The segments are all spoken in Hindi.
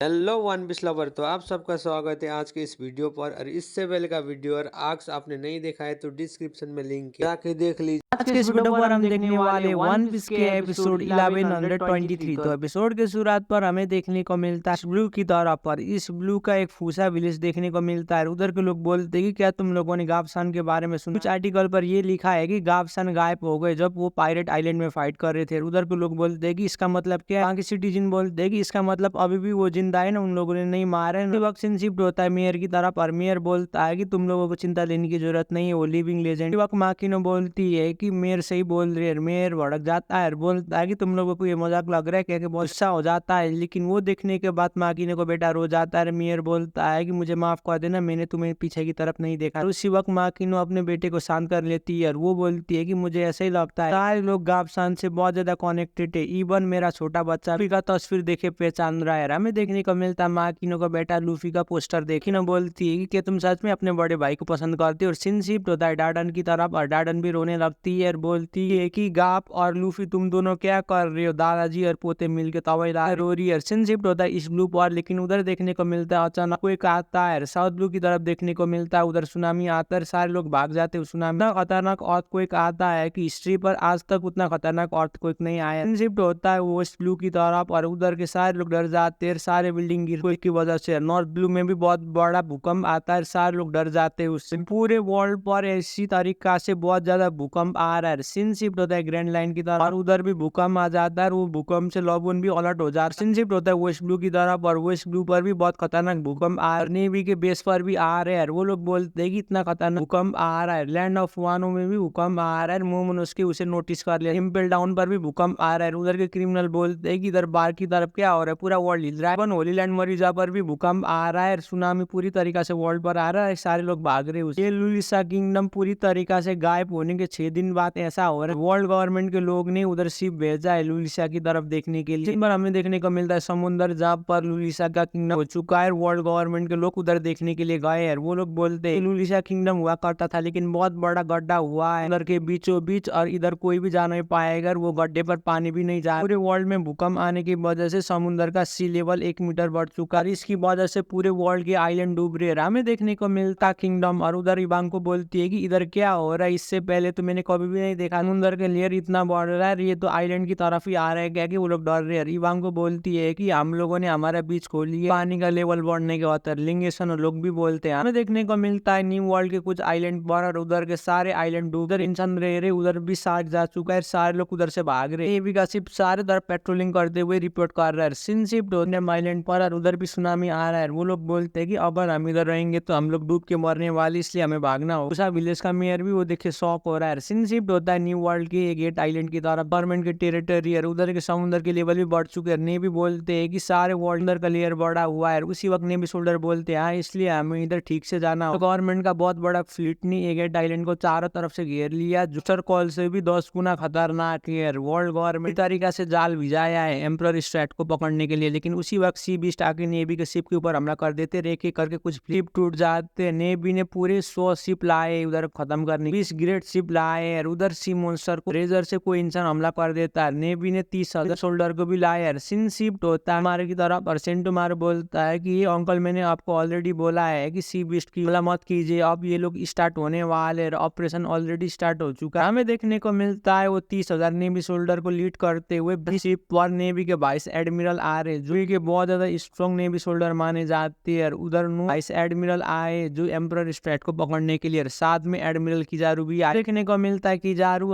Hello one piece lover. तो आप सबका स्वागत है आज के इस वीडियो पर। और इससे पहले का वीडियो और आर्क्स आपने नहीं देखा है तो डिस्क्रिप्शन में लिंक है, जाके देख लीजिए। आज के इस वीडियो पर हम देखने वाले वन पीस के एपिसोड 1123। तो एपिसोड के शुरुआत पर हमें देखने को मिलता है इस ब्लू की तरफ पर इस ब्लू का एक फूसा विलेज देखने को मिलता है। उधर के लोग बोलते हैं कि क्या तुम लोगों ने गावसान के बारे में सुना। कुछ आर्टिकल पर ये लिखा है कि गावसान गायब हो गए जब वो पायरेट आइलैंड में फाइट कर रहे थे। उधर के लोग बोलते हैं कि इसका मतलब क्या है। वहाँ के सिटीजन बोलते हैं कि इसका मतलब अभी भी वो जिंदा है ना, उन लोगों ने नहीं मारा है। वक्त शिफ्ट होता है मेयर की तरफ और मेयर बोलता है कि तुम लोगों को चिंता लेने की जरूरत नहीं है, वो लिविंग लेजेंड। वक्त माकिनो बोलती है कि मेयर सही बोल रही है। मेयर भड़क जाता है और बोलता है कि तुम लोगों को ये मजाक लग रहा है, क्या बहुत गुस्सा हो जाता है। लेकिन वो देखने के बाद माकिनो को बेटा रो जाता है। मेयर बोलता है कि मुझे माफ कर देना, मैंने तुम्हें पीछे की तरफ नहीं देखा। उसी वक्त माकिनो अपने बेटे को शांत कर लेती है और वो बोलती है कि मुझे ऐसा ही लगता है सारे लोग गावसान से बहुत ज्यादा कनेक्टेड है, इवन मेरा छोटा बच्चा लूफी का तस्वीर देखे पहचान रहा है। हमें देखने को मिलता है माकिनो का बेटा लूफी का पोस्टर देखी ना बोलती है कि क्या तुम सच में अपने बड़े भाई को पसंद करते हो। और सीन शिफ्ट होता है डार्डन की तरफ और डार्डन भी रोने लगती है और बोलती है कि गाप और लूफी तुम दोनों क्या कर रहे हो। दादाजी और पोते मिलके तवैला रो रही है। सीन शिफ्ट होता है इस ब्लू पर, लेकिन उधर देखने को मिलता है अचानक कोई आता है साउथ ब्लू की तरफ देखने को मिलता है। उधर सुनामी आता है, सारे लोग भाग जाते हैं। सुनामी खतरनाक अर्थक्वेक आता है कि हिस्ट्री पर आज तक उतना खतरनाक अर्थक्वेक नहीं आया। सीन शिफ्ट होता है वेस्ट ब्लू की तरफ और उधर के सारे लोग डर जाते हैं, सारे बिल्डिंग गिर की वजह से। नॉर्थ ब्लू में भी बहुत बड़ा भूकंप आता है, सारे लोग डर जाते हैं उससे। पूरे वर्ल्ड पर ऐसी तरीका से बहुत ज्यादा भूकंप आ रहा है। सीन शिफ्ट होता है ग्रैंड लाइन की तरफ और उधर भी भूकंप आ जाता है। वो भूकंप से लोगों भी अलर्ट हो जाता है। सीन शिफ्ट होता है वेस्ट ब्लू की तरफ और वेस्ट ब्लू पर भी बहुत खतरनाक भूकंप आ रहा है। नेवी के बेस पर भी आ रहे हैं। वो लोग बोलते हैं कि इतना खतरनाक भूकंप आ रहा है। लैंड ऑफ वानो में भी भूकंप आ रहा है। मोमोनोस्की उसे नोटिस कर लिया। इम्पेल डाउन पर भी भूकंप आ रहा है। उधर के क्रिमिनल बोलते हैं कि इधर बाहर की तरफ क्या हो रहा है, पूरा वर्ल्ड हिल रहा है। होली लैंड मरीजा पर भी भूकंप आ रहा है। सुनामी पूरी तरीका से वर्ल्ड पर आ रहा है, सारे लोग भाग रहे हैं। ये लुलिसा किंगडम पूरी तरीका से गायब होने के 6 दिन बाद ऐसा हो रहा है। वर्ल्ड गवर्नमेंट के लोग ने उधर शिप भेजा है लुलिसा की तरफ देखने के लिए। पर हमें देखने को मिलता है समुद्र जहाँ पर लुलिसा का किंगडम हो चुका है। वर्ल्ड गवर्नमेंट के लोग उधर देखने के लिए गए हैं। वो लोग बोलते हैं लुलिसा किंगडम हुआ करता था, लेकिन बहुत बड़ा गड्ढा हुआ है उधर के बीचों बीच और इधर कोई भी जा नहीं पाएगा। वो गड्ढे पर पानी भी नहीं जा। पूरे वर्ल्ड में भूकंप आने की वजह से समुद्र का सी लेवल 1 मीटर बढ़ चुका है। इसकी वजह से पूरे वर्ल्ड के आइलैंड डूब रहे हैं। हमें देखने को मिलता किंगडम और उधर इवांग को बोलती है कि इधर क्या हो रहा है, इससे पहले तो मैंने कभी भी नहीं देखा। समुद्र के लेयर इतना बढ़ रहा है, ये तो आइलैंड की तरफ ही आ रहा है क्या कि वो लोग डर रहे हैं। इवांग को बोलती है कि हम लोगों ने हमारा बीच खोल लिया, पानी का लेवल बढ़ने के बाद लिंगेशन लोग भी बोलते हैं। हमें देखने को मिलता है न्यू वर्ल्ड के कुछ आइलैंड पर और उधर के सारे आइलैंड डूब, उधर इंसान रह रहे, उधर भी साथ जा चुका है, सारे लोग उधर से भाग रहे हैं। नेवी का शिप सारे तरफ पेट्रोलिंग करते हुए रिपोर्ट कर रहा है। सिन शिप आइलैंड पर और उधर भी सुनामी आ रहा है। वो लोग बोलते हैं कि अगर हम इधर रहेंगे तो हम लोग डूब के मरने वाले, इसलिए हमें भागना हो। दूसरा विलेज का मेयर भी वो देखे शॉक हो रहा है। सीन शिफ्ट होता है न्यू वर्ल्ड के गेट आइलैंड की तरफ, गवर्नमेंट के टेरिटरी है। उधर के समुद्र के लेवल भी बढ़ चुके हैं। नेवी बोलते हैं कि सारे वर्ल्ड अंदर का लेयर बढ़ा हुआ है। उसी वक्त नेवी सोल्डर बोलते हैं इसलिए हमें इधर ठीक से जाना हो। गवर्नमेंट का बहुत बड़ा फ्लीट ने एगेट आइलैंड को चारों तरफ से घेर लिया। जूस्टर कॉल से भी 10 गुना खतरनाक है। वर्ल्ड गवर्नमेंट तरीका से जाल भिजाया है एम्परर स्ट्रैट को पकड़ने के लिए, लेकिन उसी वक्त सी बीस्ट आके नेवी के शिप के ऊपर हमला कर देते। एक एक करके कुछ शिप टूट जाते। नेवी ने पूरे 100 शिप लाए उधर खत्म करने, 20 ग्रेट शिप लाए और उधर सी मोन्स्टर को रेजर से कोई इंसान हमला कर देता है। नेवी ने 30,000 सोल्डर को भी लाए। सिन शिफ्ट होता है हमारे की तरफ और सेंटोमार बोलता है कि अंकल मैंने आपको ऑलरेडी बोला है कि सी बीस्ट की हमला मत कीजिए, अब ये लोग स्टार्ट होने वाले, ऑपरेशन ऑलरेडी स्टार्ट हो चुका है। हमें देखने को मिलता है वो 30,000 नेवी सोल्डर को लीड करते हुए शिप पर नेवी के वाइस एडमिरल आ रहे, जो कि बहुत ज्यादा स्ट्रॉन्ग नेवी सोल्डर माने जाते हैं। उधर वाइस एडमिरल आए जो एम्परर स्ट्रैट को पकड़ने के लिए, साथ में एडमिरल किजारू भी आए। देखने को मिलता है किजारू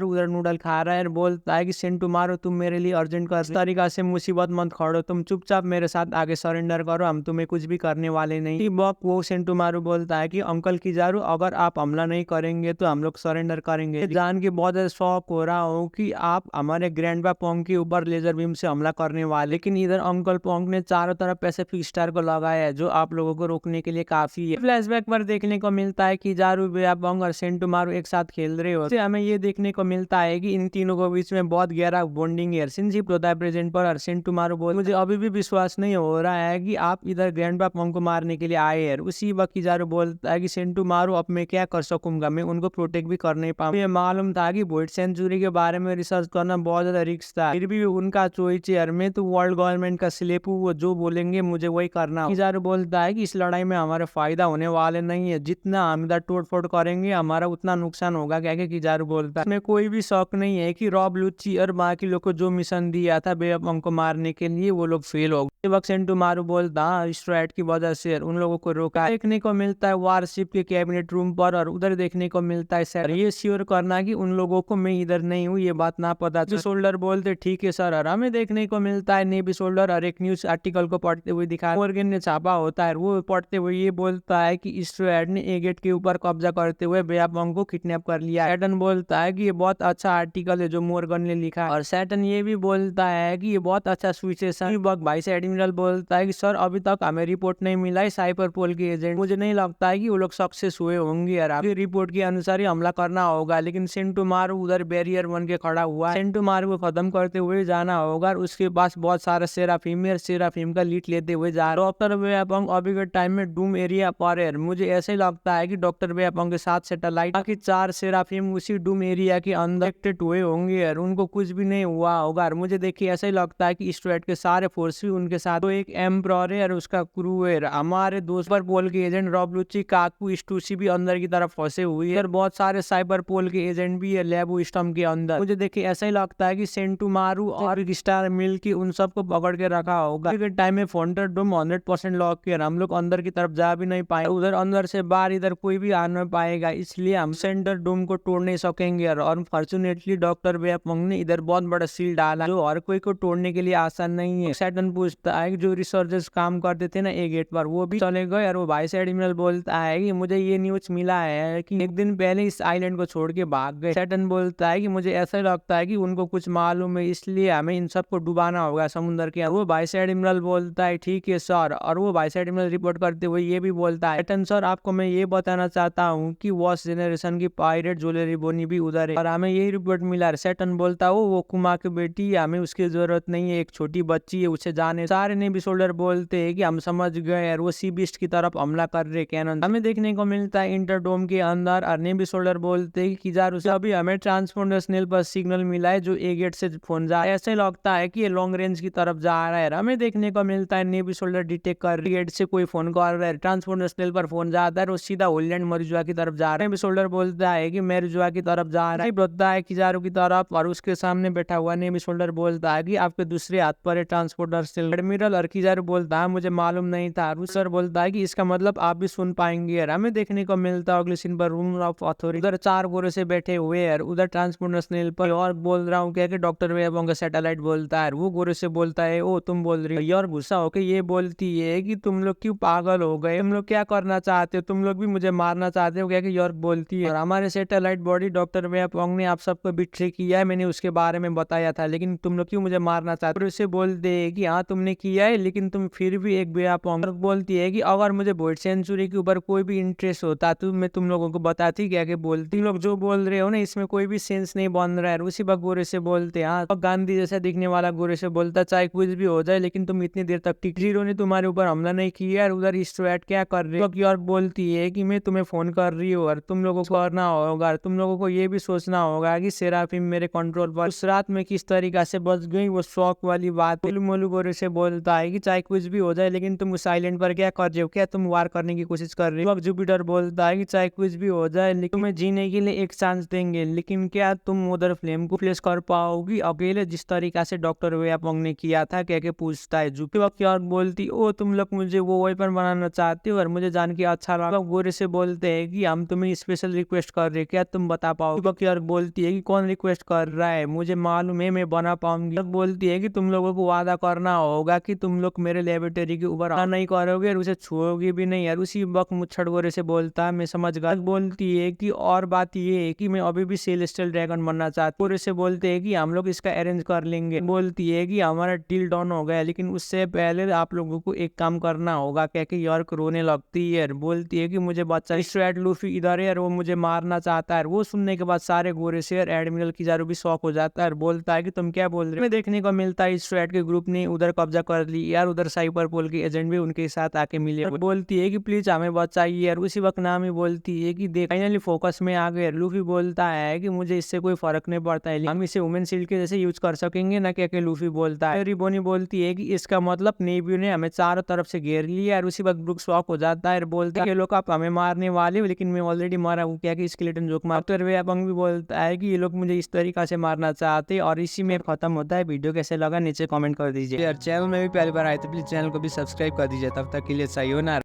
उधर नूडल खा रहा है और बोलता है कि सेंटोमारो तुम मेरे लिए अर्जेंट कर तरीका से मुसीबत मत खड़ो, तुम चुपचाप मेरे साथ आगे सरेंडर करो, हम तुम्हें कुछ भी करने वाले नहीं। वो सेंटोमारो बोलता है कि अंकल किजारू अगर आप हमला नहीं करेंगे तो हम लोग सरेंडर करेंगे। जान के बहुत ज्यादा शौक हो रहा हूँ कि आप हमारे ग्रैंडपा पोंग के ऊपर लेजर बीम से हमला करने वाले, लेकिन इधर अंकल पोंग ने चारों तरफ पैसिफिक स्टार को लगाया है जो आप लोगों को रोकने के लिए काफी है। फ्लैशबैक पर देखने को मिलता है कि जारू बेयापोंग और सेंटोमारो एक साथ खेल रहे होते। हमें ये देखने को मिलता है कि इन तीनों के बीच में बहुत गहरा बॉन्डिंग है। सिनशिप होता है प्रेजेंट पर और सेंटोमारो बोल मुझे अभी भी विश्वास नहीं हो रहा है कि आप इधर ग्रैंडपा पोंग को मारने के लिए आए हैं। उसी वक्त जारू बोलता है कि सेंटोमारो अब मैं क्या कर सकूंगा, मैं उनको प्रोटेक्ट भी कर नहीं पाऊंगा। ये मालूम था कि वोइड सेंचुरी के बारे में रिसर्च करना बहुत ज्यादा रिस्क था, फिर भी उनका चॉइस है। मैं तो वर्ल्ड गवर्नमेंट का लेपू वो जो बोलेंगे मुझे वही करना। किजारू बोलता है कि इस लड़ाई में हमारे फायदा होने वाले नहीं है, जितना हम इधर तोड़-फोड़ करेंगे हमारा उतना नुकसान होगा। क्या कि किजारू बोलता है इसमें कोई भी शक नहीं है कि रॉब लुच्ची और बाकी लोग को जो मिशन दिया था बेअपंग को मारने के लिए वो लोग फेल हो गए। वक्त सेंटोमारू बोलता स्ट्रैट की वजह से उन लोगों को रोका। देखने को मिलता है वारशिप के कैबिनेट रूम पर और उधर देखने को मिलता है सर ये श्योर करना कि उन लोगों को मैं इधर नहीं हूँ ये बात ना पता। जो सोल्डर बोलते ठीक है सर। और हमें देखने को मिलता है नेवी सोल्डर और एक न्यूज आर्टिकल को पढ़ते हुए दिखा मॉर्गन ने छापा होता है। वो पढ़ते हुए ये बोलता है कि स्ट्रैट ने ए गेट के ऊपर कब्जा करते हुए बेअपंग को किडनैप कर लिया। सैटन बोलता है कि ये बहुत अच्छा आर्टिकल है जो मॉर्गन ने लिखा और सैटन ये भी बोलता है कि ये बहुत अच्छा सिचुएशन। वाइस एडमिरल बोलता है कि सर अभी तक हमें रिपोर्ट नहीं मिला है साइपरपोल के एजेंट, मुझे नहीं लगता है कि वो लोग सक्सेस हुए होंगे और आपकी रिपोर्ट के अनुसार ही हमला करना होगा। लेकिन सेंटोमारू उधर बैरियर बन के खड़ा हुआ है। सेंटोमारू को खत्म करते हुए जाना होगा और उसके पास बहुत सारा सेराफिम है, सेराफिम का लीड लेते हुए जा रहा है। डॉक्टर बेअपंग अभी के टाइम में डूम एरिया पर है। मुझे ऐसे ही लगता है कि डॉक्टर बेअपंग के साथ सैटेलाइट बाकी 4 सेराफिम उसी डूम एरिया के अंदर एक्टिवेट हुए होंगे और उनको कुछ भी नहीं हुआ होगा। और मुझे देखिए ऐसा ही लगता है कि स्ट्रेट के सारे फोर्स भी उनके साथ तो एक एम्प्रॉर है और उसका क्रू है। हमारे दोस्त पर पोल के एजेंट रॉब लुच्ची काकू स्टूसी भी अंदर की तरफ फंसे हुए हैं और बहुत सारे साइबर पोल के एजेंट भी है लेबू स्टम के अंदर। मुझे देखिए ऐसा ही लगता है कि सेंटोमारू और स्टार मिल की उन सबको पकड़ के रखा होगा। टाइम में फोन्टर डोम 100% लॉक किया, हम लोग अंदर की तरफ जा भी नहीं पाए, उधर अंदर से बाहर इधर कोई भी आ नहीं पाएगा, इसलिए हम सेंटर डोम को तोड़ नहीं सकेंगे। और फॉर्चुनेटली डॉक्टर बेअपंग ने इधर बहुत बड़ा सील डाला जो हर कोई को तोड़ने के लिए आसान नहीं है। सैटन पूछता है कि जो रिसर्चर्स काम करते थे ना ए गेट पर वो भी चले गए और वो वाइस एडमिरल बोलता है कि मुझे ये न्यूज मिला है कि एक दिन पहले इस आइलैंड को छोड़ के भाग गए। सैटन बोलता है कि मुझे ऐसा लगता है कि उनको कुछ मालूम है इसलिए हमें इन सबको डुबाना होगा समुद्र के। वो वाइस एडमिरल बोलता है ठीक है सर। और वो वाइस एडमिरल रिपोर्ट करते हुए ये भी बोलता है सैटन सर आपको मैं ये बताना चाहता हूँ कि वॉश जेनरेशन की पायरेट ज्वेलरी बोनी भी उधर है और हमें यही रिपोर्ट मिला है। सैटन बोलता है वो कुमा की बेटी है, हमें उसकी जरूरत नहीं है, एक छोटी बच्ची है उसे जाने। सारे नेवी सोल्डर बोलते हैं कि हम समझ गए और वो सी बीस्ट की तरफ हमला कर रहे कैनन। हमें देखने को मिलता है इंटरडोम के अंदर और नेवी सोल्डर बोलते हैं कि किजारू से अभी हमें ट्रांसपोंडर पर सिग्नल मिला है जो ए गेट से फोन जा रहा है। ऐसे लगता है कि ये लॉन्ग रेंज की तरफ जा रहा है। हमें देखने को मिलता है नेवी सोल्डर डिटेक्ट कर गेट से कोई फोन कर रहा है, ट्रांसपोंडर पर फोन जाता है और सीधा होलैंड मरिजुआ की तरफ जा रहा है। नेवी सोल्डर बोलता है कि मरिजुआ की तरफ जा रहा है, बोलता है किजारू की तरफ और उसके सामने बैठा हुआ नेवी सोल्डर बोलता है कि आपके दूसरे हाथ पर है ट्रांसपोर्टर एडमिरल। और किजारू बोलता है मुझे मालूम नहीं था। सर बोलता है कि इसका मतलब आप भी सुन पाएंगे। और हमें देखने को मिलता है अगले सीन पर रूम ऑफ अथॉरिटी उधर 4 गोरे से बैठे हुए हैं, उधर ट्रांसपोर्टर पर और बोल रहा हूँ क्या कि डॉक्टर बेअपंग का सैटेलाइट बोलता है। वो गोरे से बोलता है ओ तुम बोल रही हो और गुस्सा होकर ये बोलती है कि तुम लोग क्यों पागल हो गए, तुम लोग क्या करना चाहते हो, तुम लोग भी मुझे मारना चाहते हो क्या कि यॉर्क बोलती है। और हमारे सैटेलाइट बॉडी डॉक्टर बेअपंग ने आप सबको बिट्रे किया है, मैंने उसके बारे में बताया था, लेकिन तुम लोग क्यों मुझे मारना चाहते हो। उससे बोलते है कि हाँ तुमने किया है लेकिन तुम फिर भी एक बेअपंग। बोलती है कि अगर मुझे वॉइड सेंचुरी के ऊपर कोई भी इंटरेस्ट होता तो मैं तुम लोगों को बताती क्या कि बोलती लोग जो बोल रहे हो ना इसमें कोई भी सेंस नहीं बन रहा है। उसी वक्त गोरे से बोलते हैं हाँ गांधी जैसा दिखने वाला गोरे से बोलता चाहे कुछ भी हो जाए लेकिन तुम इतनी देर तक टिक, जीरो ने तुम्हारे ऊपर हमला नहीं किया। और उधर स्ट्रैट क्या कर रहे हो और बोलती है कि मैं तुम्हें फोन कर रही हूँ और तुम लोगों को करना होगा, तुम लोगों को ये भी सोचना होगा कि सेराफिम मेरे कंट्रोल पर उस रात में किस तरीका से बच गई, वो शौक वाली बात। मोलू गोरे से बोलता है कि चाहे कुछ भी हो जाए लेकिन तुम उस आइलैंड पर क्या कर रहे हो, क्या तुम वार करने की कोशिश कर रहे हो। जुपिटर बोलता है कि चाहे कुछ भी हो जाए लेकिन तुम्हें जीने के लिए एक चांस देंगे, लेकिन क्या तुम उधर फ्लेम को फ्लेश कर पाओगी अकेले जिस तरीका से डॉक्टर बेअपंग ने किया था, कह के पूछता है। जुपिटर बोलती ओ तुम लोग मुझे वो वेपन बनाना चाहते हो और मुझे जान के अच्छा लगा। गोरे से बोलते हैं कि हम तुम्हें स्पेशल रिक्वेस्ट कर रहे, क्या तुम बता पाओ। जुपिटर बोलती है कि कौन रिक्वेस्ट कर रहा है, मुझे मालूम है मैं बना पाऊंगी। बोलती है कि तुम लोगों को वादा करना होगा कि तुम लोग मेरे लेबोरेटरी के ऊपर नहीं करोगे और उसे छुओगे भी नहीं। यार उसी वक्त मुच्छड़ गोरे से बोलता है मैं समझ गया। बोलती है कि और बात ये है कि मैं अभी भी सेलेस्टियल ड्रैगन बनना चाहती हूँ। गोरे से बोलते हैं कि हम लोग इसका अरेंज कर लेंगे। बोलती है कि हमारा डील डन हो गया लेकिन उससे पहले आप लोगों को एक काम करना होगा, क्या कि यॉर्क रोने लगती है। बोलती है कि मुझे बच्चा स्ट्रैट लूफी इधर है और वो मुझे मारना चाहता है। वो सुनने के बाद सारे गोरे से और एडमिरल किजारू भी शॉक हो जाता है और बोलता है कि तुम क्या बोल रहे हो। देखने को मिलता है स्ट्रैट के ग्रुप ने उधर कब्जा कर ली यार, उधर साइबरपोल के एजेंट भी उनके साथ आके मिले। बोलती है कि प्लीज हमें बचाइए। और उसी वक्त नामी बोलती है कि देख फाइनली फोकस में आ गए। लूफी बोलता है कि मुझे इससे कोई फर्क नहीं पड़ता है, हम इसे वुमेन शील्ड के जैसे यूज कर सकेंगे ना, क्या लूफी बोलता है। रिबोनी बोलती बोलती है कि इसका मतलब नेवियो ने हमें चारों तरफ से घेर लिया। और उसी वक्त ब्रूक शॉक हो जाता है और बोलता है ये लोग आप हमें मारने वाले हो, लेकिन मैं ऑलरेडी मारा हूँ क्या कि स्केलेटन जोक मारते। और वेयाबंग भी बोलता है कि ये लोग मुझे इस तरीका से मारना चाहते। और इसी में खत्म होता है। वीडियो कैसे लगा नीचे कमेंट कर दीजिए। यार चैनल में भी पहली बार आए तो प्लीज चैनल को भी सब्सक्राइब कर दीजिए। तब तक के लिए सायोनारा।